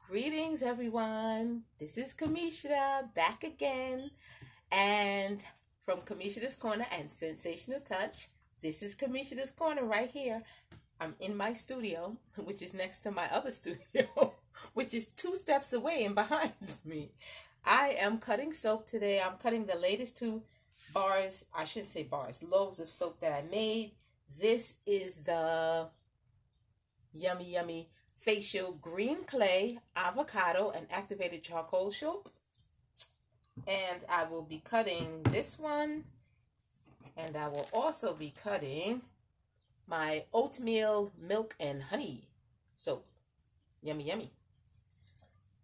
Greetings, everyone. This is Kamisha back again. And from Kamisha's Corner and Sensational Touch, this is Kamisha's Corner right here. I'm in my studio, which is next to my other studio, which is 2 steps away and behind me. I am cutting soap today. I'm cutting the latest 2 bars, I shouldn't say bars, loaves of soap that I made. This is the yummy facial green clay, avocado, and activated charcoal soap. And I will be cutting this one. And I will also be cutting my oatmeal, milk, and honey soap. Yummy.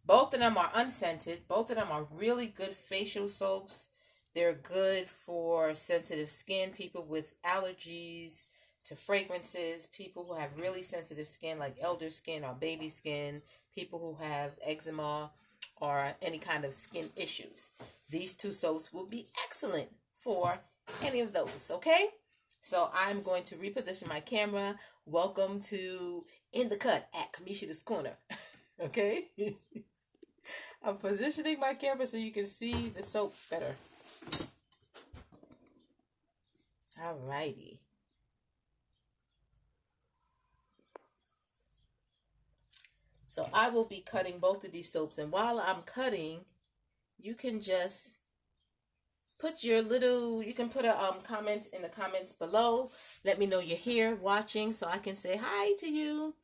Both of them are unscented. Both of them are really good facial soaps. They're good for sensitive skin, people with allergies to fragrances, people who have really sensitive skin like elder skin or baby skin, people who have eczema or any kind of skin issues. These 2 soaps will be excellent for any of those, okay? So I'm going to reposition my camera. Welcome to In the Cut at Kamisha's Corner, okay? I'm positioning my camera so you can see the soap better. Alrighty. So I will be cutting both of these soaps, and while I'm cutting, you can just put your you can put a comment in the comments below. Let me know you're here watching so I can say hi to you.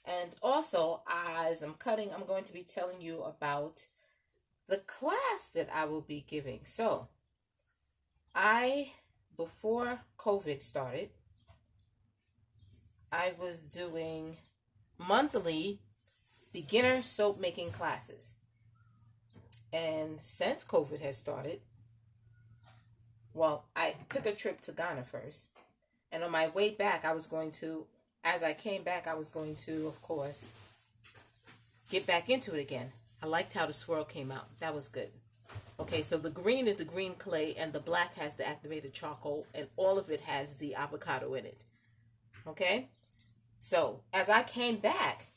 And also, as I'm cutting, I'm going to be telling you about the class that I will be giving. So, before COVID started, I was doing monthly beginner soap making classes. And since COVID has started, well, I took a trip to Ghana first. And on my way back, as I came back, I was going to, of course, get back into it again. I liked how the swirl came out. That was good. Okay, so the green is the green clay, and the black has the activated charcoal, and all of it has the avocado in it. Okay? So, as I came back,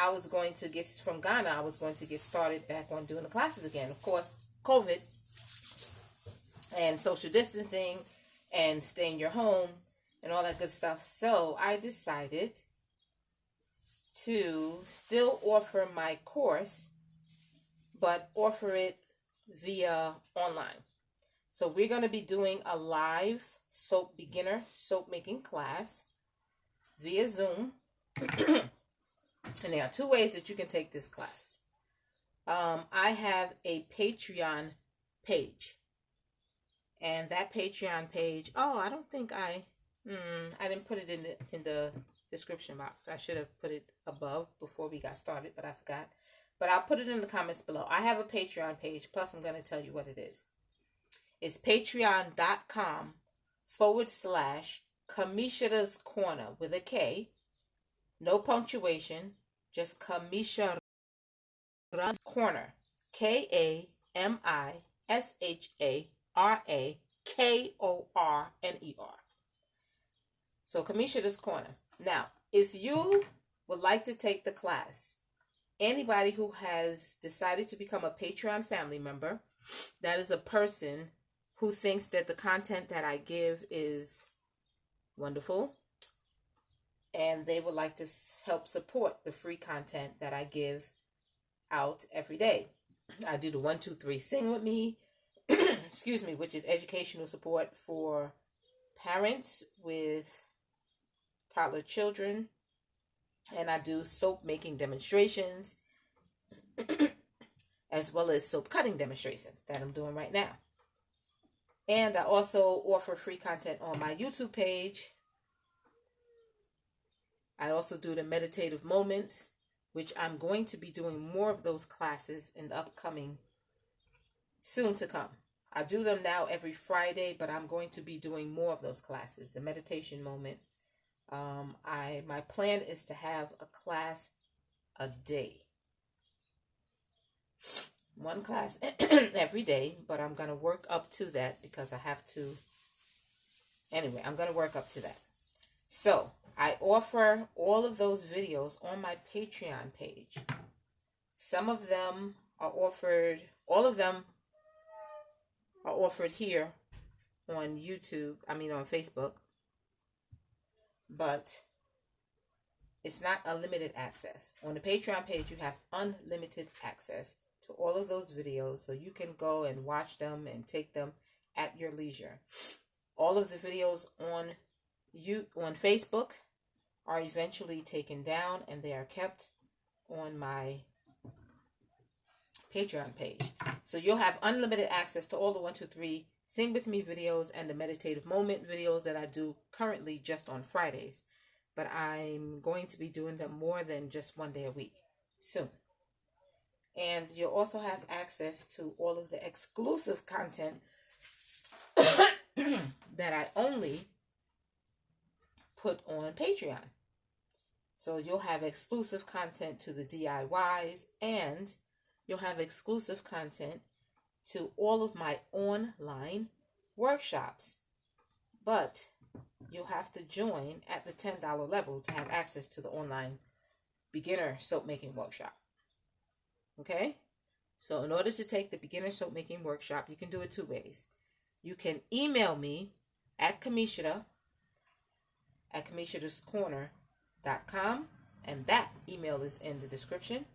I was going to get started back on doing the classes again. Of course, COVID and social distancing and stay in your home and all that good stuff. So I decided to still offer my course, but offer it via online. So we're going to be doing a live beginner soap making class via Zoom. And there are 2 ways that you can take this class. I have a Patreon page. And that Patreon page, I don't think I didn't put it in the description box. I should have put it above before we got started, but I forgot. But I'll put it in the comments below. I have a Patreon page, plus I'm going to tell you what it is. It's patreon.com/Kamisha's Corner with a K. No punctuation, just Kamisha's Corner. KAMISHARAKORNER. So Kamisha's Corner. Now, if you would like to take the class, anybody who has decided to become a Patreon family member, that is a person who thinks that the content that I give is wonderful, and they would like to help support the free content that I give out every day. I do the 1, 2, 3 sing with me, excuse me, which is educational support for parents with toddler children. And I do soap making demonstrations as well as soap cutting demonstrations that I'm doing right now. And I also offer free content on my YouTube page. I also do the meditative moments, which I'm going to be doing more of those classes in the upcoming, soon to come. I do them now every Friday, but I'm going to be doing more of those classes. The meditation moment. My plan is to have a class a day. 1 class every day, but I'm going to work up to that because I have to. Anyway, I'm going to work up to that. So I offer all of those videos on my Patreon page. Some of them are offered, all of them are offered here on YouTube, on Facebook, but it's not unlimited access. On the Patreon page, you have unlimited access to all of those videos, so you can go and watch them and take them at your leisure. All of the videos on Facebook are eventually taken down, and they are kept on my Patreon page. So you'll have unlimited access to all the 1, 2, 3 Sing With Me videos and the Meditative Moment videos that I do currently just on Fridays. But I'm going to be doing them more than just one day a week soon. And you'll also have access to all of the exclusive content that I only put on Patreon. So you'll have exclusive content to the DIYs, and you'll have exclusive content to all of my online workshops. But you'll have to join at the $10 level to have access to the online beginner soap making workshop. Okay? So in order to take the beginner soap making workshop, you can do it 2 ways. You can email me at Kamishida at KamishidasCorner.com, and that email is in the description.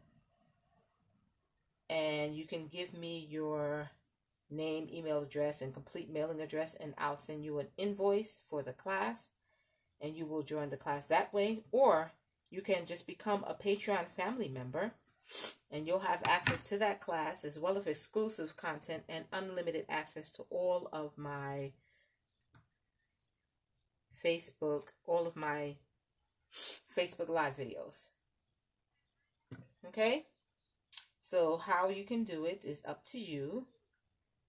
And you can give me your name, email address, and complete mailing address, and I'll send you an invoice for the class, and you will join the class that way. Or you can just become a Patreon family member, and you'll have access to that class as well as exclusive content and unlimited access to all of my Facebook Live videos. Okay? So how you can do it is up to you.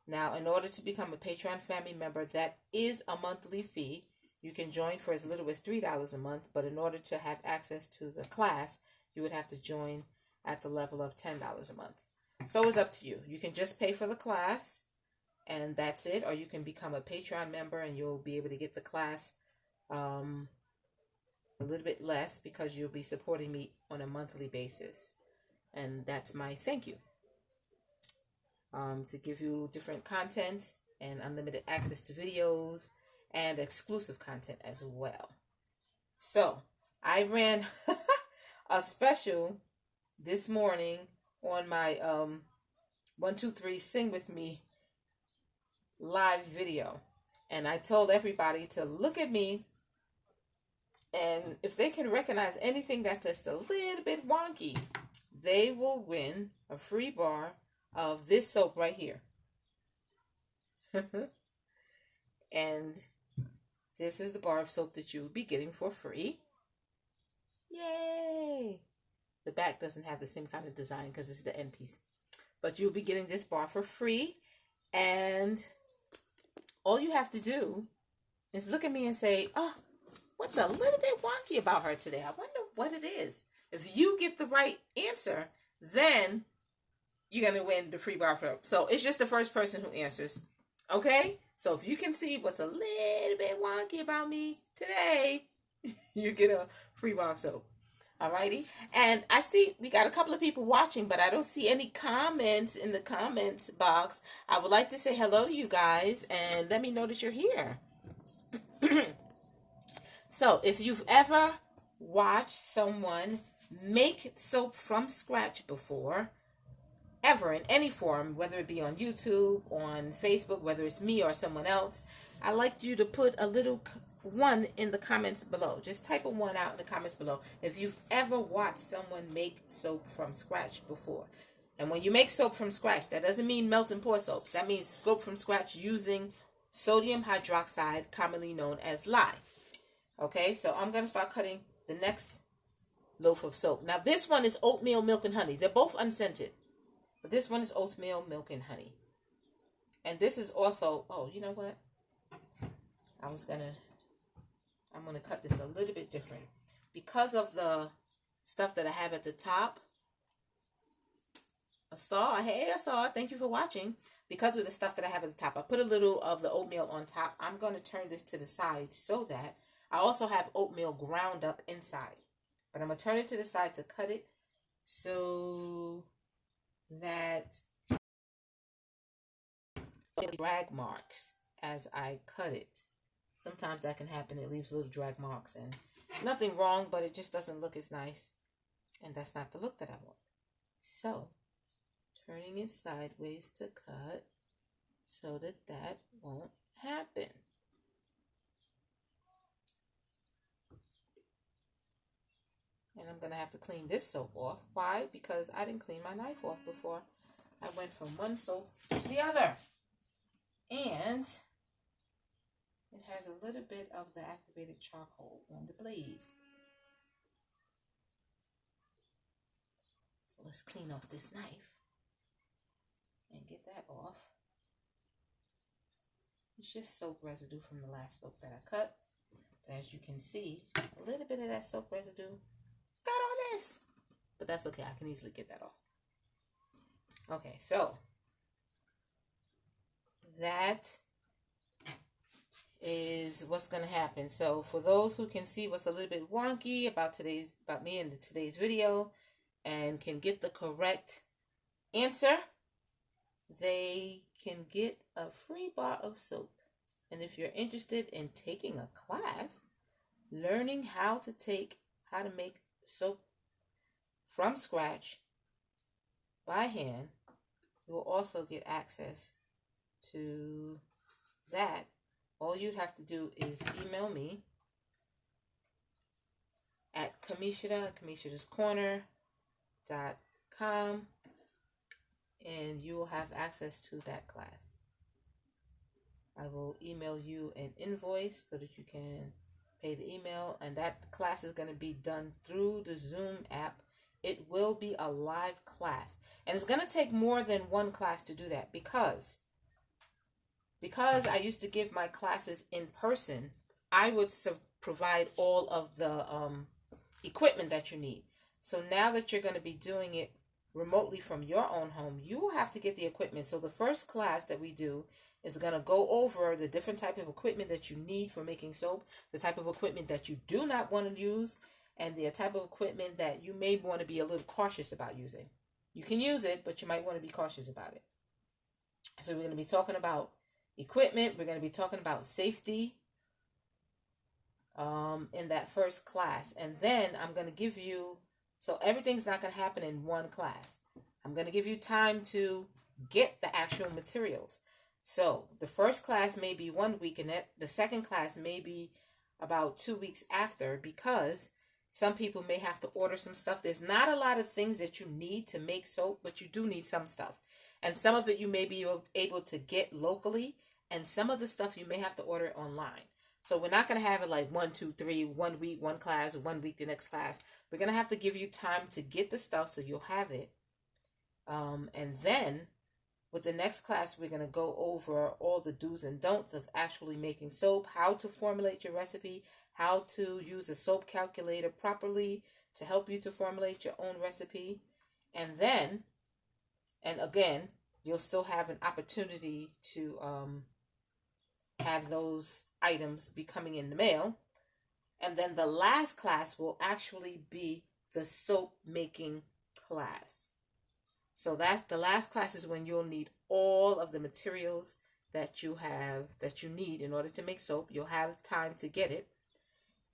Now, in order to become a Patreon family member, that is a monthly fee. You can join for as little as $3 a month, but in order to have access to the class, you would have to join at the level of $10 a month. So it's up to you. You can just pay for the class, and that's it, or you can become a Patreon member, and you'll be able to get the class a little bit less because you'll be supporting me on a monthly basis. And that's my thank you. To give you different content and unlimited access to videos and exclusive content as well. So I ran a special this morning on my 1, 2, 3 Sing With Me live video. And I told everybody to look at me, and if they can recognize anything that's just a little bit wonky, they will win a free bar of this soap right here. And this is the bar of soap that you'll be getting for free. Yay! The back doesn't have the same kind of design because it's the end piece. But you'll be getting this bar for free. And all you have to do is look at me and say, oh, what's a little bit wonky about her today? I wonder what it is. If you get the right answer, then you're going to win the free bar for her. So it's just the first person who answers. Okay? So if you can see what's a little bit wonky about me today, you get a free bar of soap. Alrighty? And I see we got a couple of people watching, but I don't see any comments in the comments box. I would like to say hello to you guys and let me know that you're here. So if you've ever watched someone make soap from scratch before, ever in any form, whether it be on YouTube, on Facebook, whether it's me or someone else, I'd like you to put a little 1 in the comments below. Just type a 1 out in the comments below if you've ever watched someone make soap from scratch before. And when you make soap from scratch, that doesn't mean melt and pour soaps. That means soap from scratch using sodium hydroxide, commonly known as lye. Okay, so I'm going to start cutting the next loaf of soap. Now this one is oatmeal, milk, and honey. They're both unscented. But this one is oatmeal, milk, and honey. And this is also, oh, you know what? I'm going to cut this a little bit different. Because of the stuff that I have at the top. Hey, thank you for watching. Because of the stuff that I have at the top, I put a little of the oatmeal on top. I'm going to turn this to the side so that I also have oatmeal ground up inside. But I'm going to turn it to the side to cut it. So drag marks as I cut it. Sometimes that can happen. It leaves little drag marks, and nothing wrong, but it just doesn't look as nice. And that's not the look that I want. So, turning it sideways to cut so that that won't happen. And I'm going to have to clean this soap off. Why? Because I didn't clean my knife off before I went from one soap to the other. And it has a little bit of the activated charcoal on the blade. So let's clean off this knife and get that off. It's just soap residue from the last soap that I cut. But as you can see, a little bit of that soap residue got on this. But that's okay. I can easily get that off. Okay, so that is what's going to happen. So for those who can see what's a little bit wonky about me in today's video and can get the correct answer, they can get a free bar of soap. And if you're interested in taking a class, learning how to make soap from scratch by hand, you will also get access to that. All you'd have to do is email me at kamishidascorner.com, and you will have access to that class. I will email you an invoice so that you can pay the email, and that class is going to be done through the Zoom app. It will be a live class, and it's going to take more than one class to do that because I used to give my classes in person. I would provide all of the equipment that you need. So now that you're going to be doing it remotely from your own home, you will have to get the equipment. So the first class that we do is going to go over the different type of equipment that you need for making soap, the type of equipment that you do not want to use, and the type of equipment that you may want to be a little cautious about using. You can use it, but you might want to be cautious about it. So we're going to be talking about equipment. We're going to be talking about safety in that first class. And then I'm going to give you, so everything's not going to happen in one class. I'm going to give you time to get the actual materials. So the first class may be 1 week, and the second class may be about 2 weeks after, because some people may have to order some stuff. There's not a lot of things that you need to make soap, but you do need some stuff. And some of it you may be able to get locally, and some of the stuff you may have to order it online. So we're not going to have it like 1, 2, 3, 1 week, one class, 1 week, the next class. We're going to have to give you time to get the stuff so you'll have it. And then with the next class, we're going to go over all the do's and don'ts of actually making soap, how to formulate your recipe, how to use a soap calculator properly to help you to formulate your own recipe. And then, and again, you'll still have an opportunity to have those items be coming in the mail. And then the last class will actually be the soap making class. So that's the last class, is when you'll need all of the materials that you need in order to make soap. You'll have time to get it.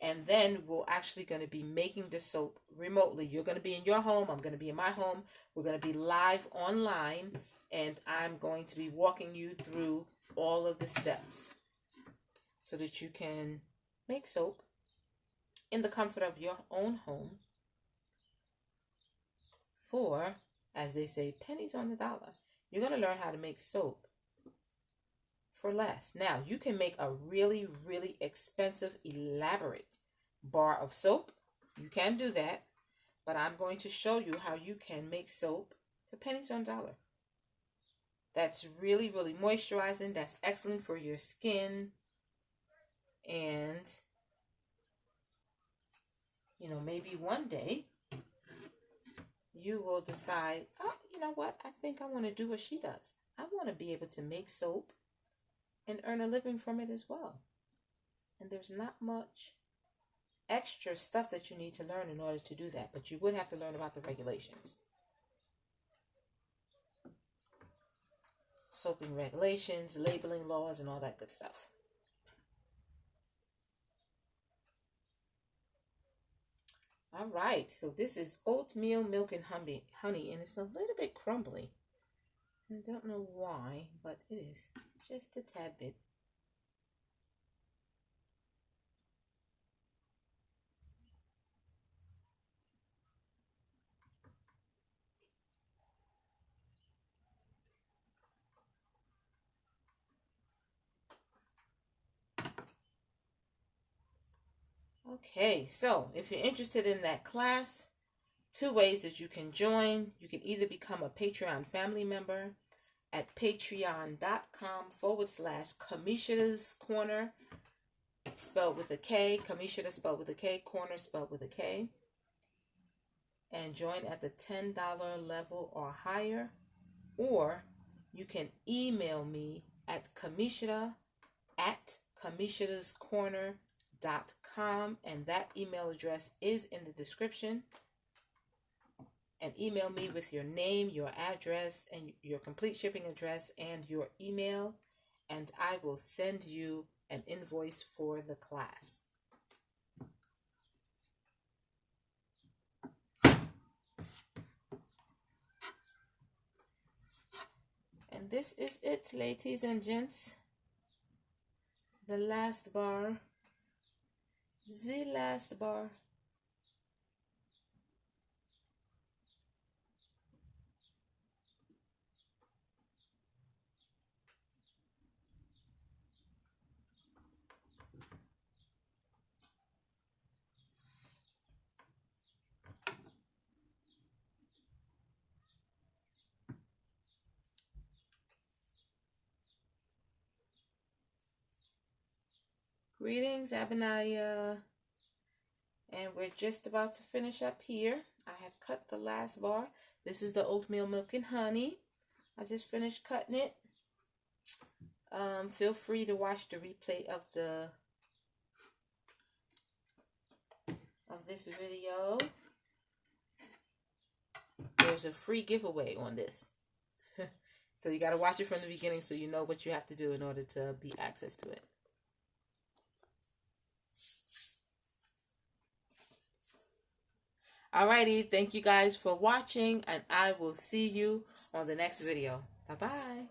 And then we're actually going to be making the soap remotely. You're going to be in your home. I'm going to be in my home. We're going to be live online, and I'm going to be walking you through all of the steps so that you can make soap in the comfort of your own home for, as they say, pennies on the dollar. You're going to learn how to make soap for less. Now, you can make a really, really expensive, elaborate bar of soap. You can do that, but I'm going to show you how you can make soap for pennies on the dollar. That's really, really moisturizing. That's excellent for your skin. And, maybe one day you will decide, oh, you know what? I think I want to do what she does. I want to be able to make soap and earn a living from it as well. And there's not much extra stuff that you need to learn in order to do that, but you would have to learn about the regulations. soaping regulations, labeling laws, and all that good stuff. All right, so this is oatmeal, milk, and honey, and it's a little bit crumbly. I don't know why, but it is just a tad bit. Okay, so if you're interested in that class, 2 ways that you can join. You can either become a Patreon family member at patreon.com/Kamisha's Corner, spelled with a K, Kamisha spelled with a K, corner spelled with a K, and join at the $10 level or higher. Or you can email me at kamishadascorner.com, and that email address is in the description. And email me with your name, your address, and your complete shipping address and your email, and I will send you an invoice for the class. And this is it, ladies and gents. The last bar. The last bar. Greetings, Abinaya. And we're just about to finish up here. I have cut the last bar. This is the oatmeal, milk, and honey. I just finished cutting it. Feel free to watch the replay of this video. There's a free giveaway on this. So you got to watch it from the beginning so you know what you have to do in order to be access to it. Alrighty, thank you guys for watching, and I will see you on the next video. Bye-bye.